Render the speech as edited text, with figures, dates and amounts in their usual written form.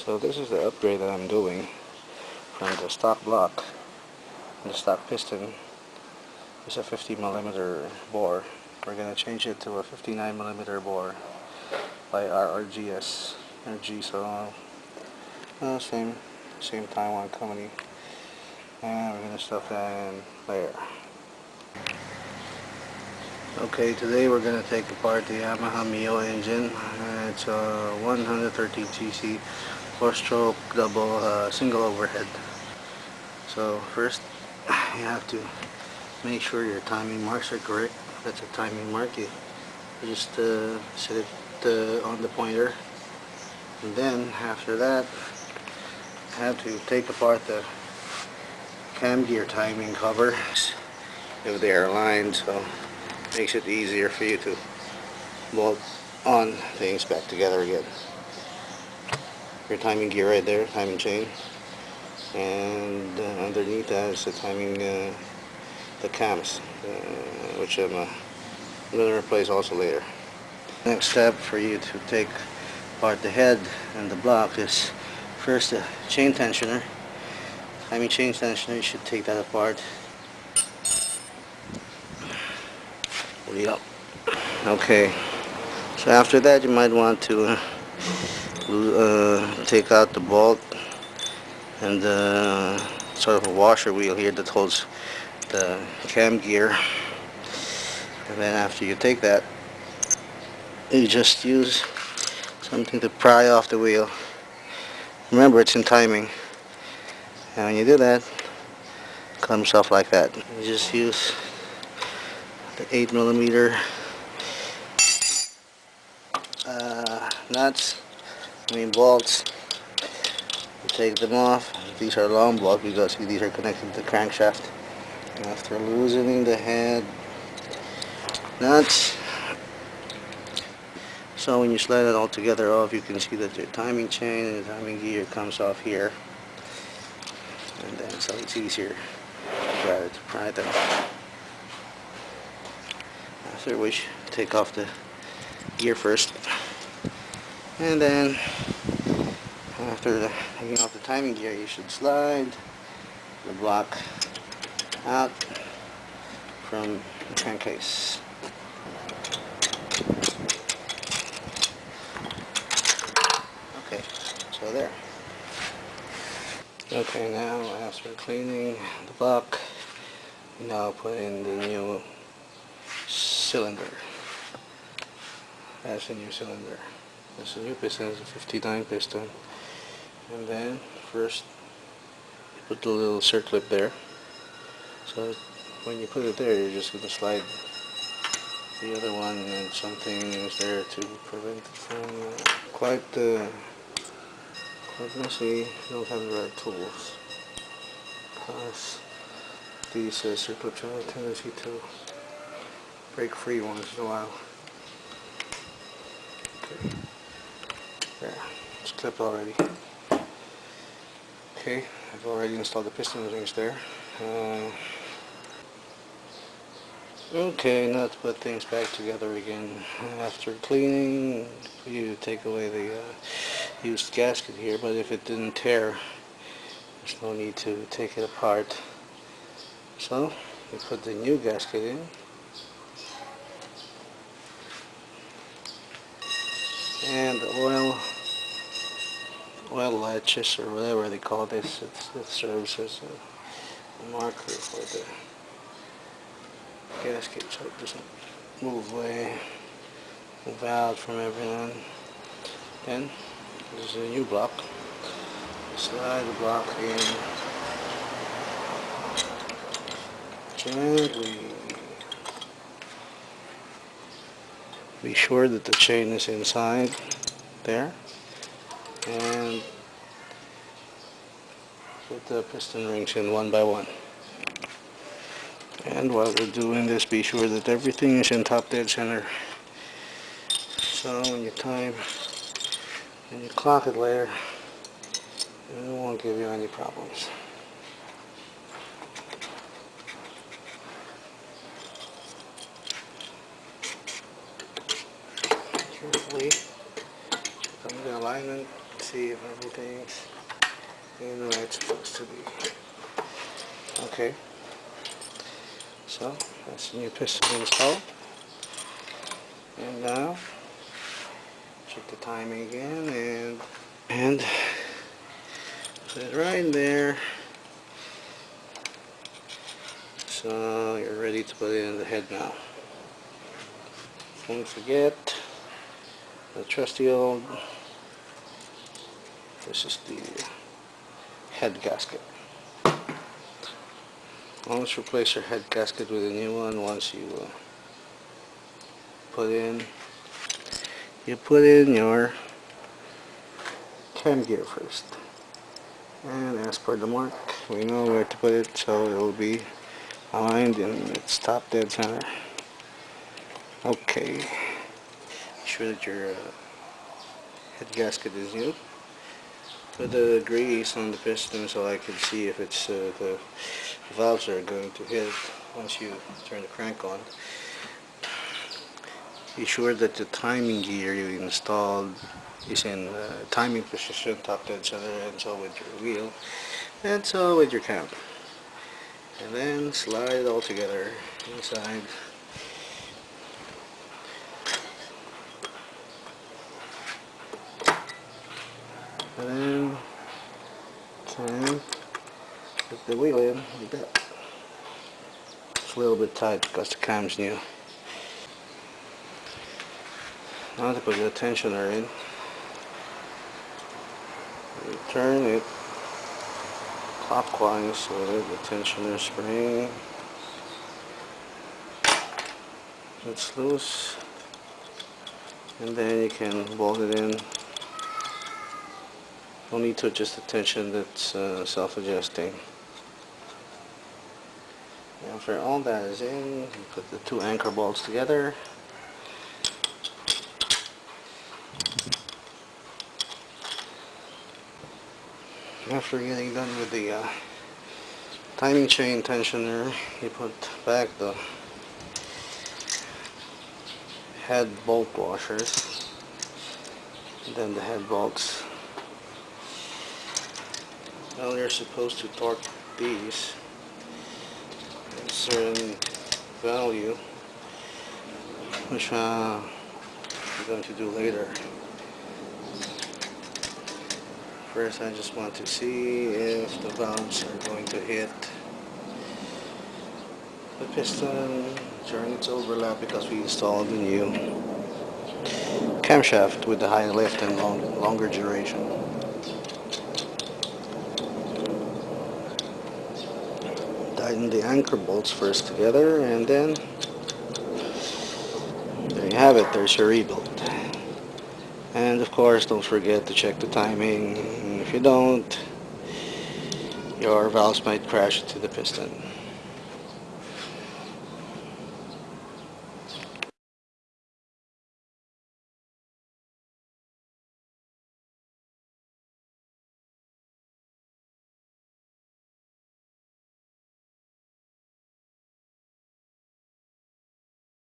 So this is the upgrade that I'm doing from the stock block. The stock piston is a 50mm bore. We're going to change it to a 59mm bore by RRGS Energy, so same Taiwan company, and we're going to stuff that in there. Okay, today we're going to take apart the Yamaha Mio engine. It's a 113cc 4-stroke double single overhead. So first you have to make sure your timing marks are correct. That's a timing mark. You just set it on the pointer, and then after that you have to take apart the cam gear timing cover if they are aligned, so it makes it easier for you to bolt on things back together again. Your timing gear right there, timing chain, and underneath that is the timing, the cams, which I'm going to replace also later. Next step for you to take apart the head and the block is first the chain tensioner. Timing chain tensioner, you should take that apart. Okay, so after that you might want to take out the bolt and sort of a washer wheel here that holds the cam gear, and then after you take that, you just use something to pry off the wheel. Remember, it's in timing, and when you do that, it comes off like that. You just use the 8mm nuts, bolts. You take them off. These are long bolts because these are connected to the crankshaft. And after loosening the head nuts, so when you slide it all together off, you can see that your timing chain and the timing gear comes off here, and then so it's easier to pry them. After which, take off the gear first, and then after taking off the timing gear, you should slide the block out from the crankcase. Okay, so there. Okay, now after cleaning the block, you now put in the new cylinder. That's a new cylinder. That's a new piston. It's a 59 piston. And then first you put the little circlip there. So when you put it there, you're just going to slide the other one, and something is there to prevent it from quite messy. You don't have the right tools, because these circlips have a tendency to break free once in a while. Okay, there, it's clipped already. Okay, I've already installed the piston rings there. Okay, now to put things back together again. After cleaning, you take away the used gasket here, but if it didn't tear, there's no need to take it apart. So, you put the new gasket in. And the oil latches, or whatever they call this, it serves as a marker for the gasket, so it doesn't move out from everyone. Then this is a new block. Slide the block in gently. Be sure that the chain is inside there, and put the piston rings in one by one. And while we're doing this, be sure that everything is in top dead center, so when you time and you clock it later, it won't give you any problems. Carefully come to alignment. see if everything's in where it's supposed to be. Okay, so that's the new piston installed. And now check the timing again and put it right in there. So you're ready to put it in the head now. Don't forget the trusty old, this is the head gasket. Always replace your head gasket with a new one once you put in your cam gear first. And as per the mark, we know where to put it, so it will be aligned in its top dead center. Okay, make sure that your head gasket is new. Put the grease on the piston so I can see if it's the valves are going to hit once you turn the crank on. Be sure that the timing gear you installed is in timing position, top dead center, and so with your wheel, and so with your cam. And then slide it all together inside. And then can put the wheel in like that. It's a little bit tight because the cam's new. Now to put the tensioner in, you turn it clockwise with the tensioner spring. It's loose, and then you can bolt it in. No need to adjust the tension, that's self-adjusting. After all that is in, you put the two anchor bolts together. After getting done with the timing chain tensioner, you put back the head bolt washers, and then the head bolts. Well, you're supposed to torque these at a certain value, which I'm going to do later. First, I just want to see if the valves are going to hit the piston during its overlap, because we installed the new camshaft with the high lift and longer duration. Tighten the anchor bolts first together, and then there you have it, there's your rebuild. And of course, don't forget to check the timing. If you don't, your valves might crash into the piston.